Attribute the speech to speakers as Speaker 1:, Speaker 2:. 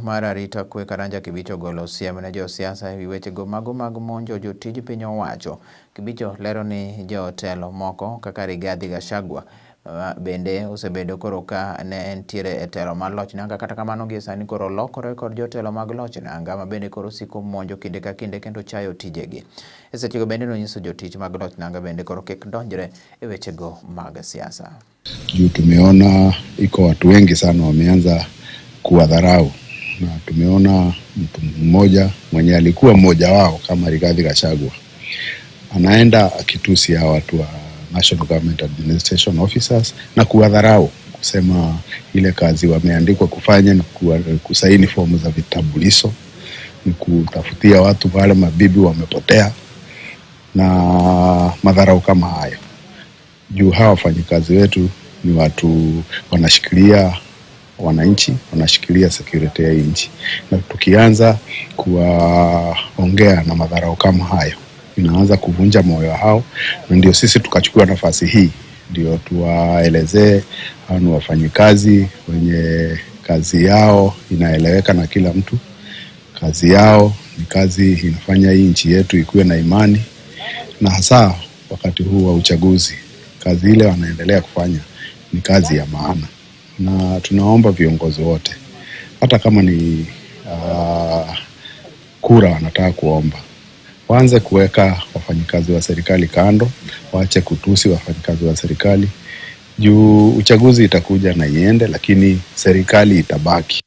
Speaker 1: Mara rita kwe Karanja Kibicho golo siem ne jo siasa ewi weche go mag monjo jotij piny owacho. Kibicho lero ni jotelo moko kaka Rigathi Gachagua bende osebedo koro ka ne entiere e telo mar loch nanga, kata kamano gie sani koro lokore kod jotelo mag loch nanga ma bende koro siko monjo kinde ka kinde kendo chayo tijegi. E sechego bende nonyiso jotich mag loch nanga bende koro kik donjre e weche go mag siasa.
Speaker 2: Tumeona iko watu wengi sana wameanza kuwadharau, na tumeona mtu mmoja mwenye alikuwa mmoja wao kama Rigathi Gachagua anaenda akitusi ya watu wa National Government Administration Officers na kuwadharau, kusema ile kazi wameandikwa kufanya ni kusaini fomu za vitambulisho, ni kutafutia watu wale mabibi wamepotea na madharau kama hayo. Juu hawa wafanyikazi wetu ni watu wanashikilia wananchi, wanashikilia security ya nchi, na tukianza kuwaongea na madharau kama hayo inaanza kuvunja moyo hao, na ndio sisi tukachukua nafasi hii ndio tuwaelezee hao ni wafanyikazi wenye kazi yao inaeleweka na kila mtu. Kazi yao ni kazi inafanya hii nchi yetu ikuwe na imani, na hasa wakati huu wa uchaguzi kazi ile wanaendelea kufanya ni kazi ya maana. Na tunaomba viongozi wote, hata kama ni kura wanataka kuomba, waanze kuweka wafanyikazi wa serikali kando, waache kutusi wafanyikazi wa serikali. Juu uchaguzi itakuja na iende, lakini serikali itabaki.